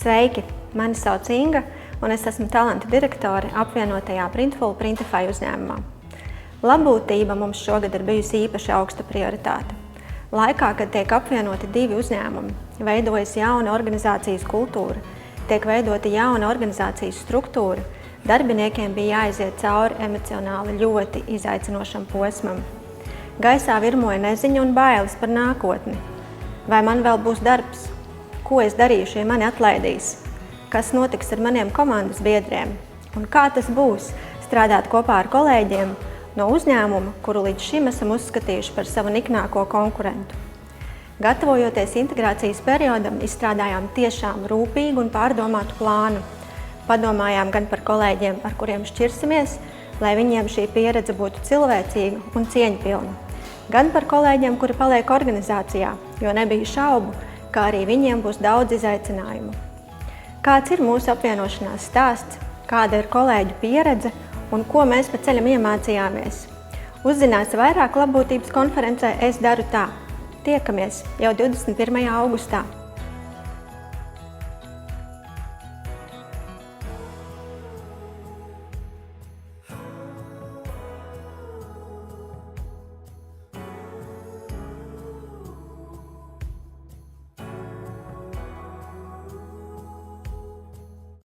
Sveiki! Mani sauc Inga, un es esmu talantu direktore apvienotajā Printful Printify uzņēmumā. Labbūtība mums šogad ir bijusi īpaši augsta prioritāte. Laikā, kad tiek apvienoti divi uzņēmumi, veidojas jauna organizācijas kultūra, tiek veidota jauna organizācijas struktūra, darbiniekiem bija jāiziet cauri emocionāli ļoti izaicinošam posmam. Gaisā virmoja neziņa un bailes par nākotni. Vai man vēl būs darbs? Ko es darīšu, ja mani atlaidīs? Kas notiks ar maniem komandas biedriem? Un kā tas būs strādāt kopā ar kolēģiem no uzņēmuma, kuru līdz šim esam uzskatījuši par savu niknāko konkurentu? Gatavojoties integrācijas periodam, izstrādājām tiešām rūpīgu un pārdomātu plānu. Padomājām gan par kolēģiem, ar kuriem šķirsimies, lai viņiem šī pieredze būtu cilvēcīga un cieņpilna. Gan par kolēģiem, kuri paliek organizācijā, jo nebija šaubu, kā arī viņiem būs daudz izaicinājumu. Kāds ir mūsu apvienošanās stāsts, kāda ir kolēģu pieredze un ko mēs pa ceļam iemācījāmies? Uzzināsi vairāk Labbūtības konferencē Es daru tā. Tiekamies jau 21. augustā.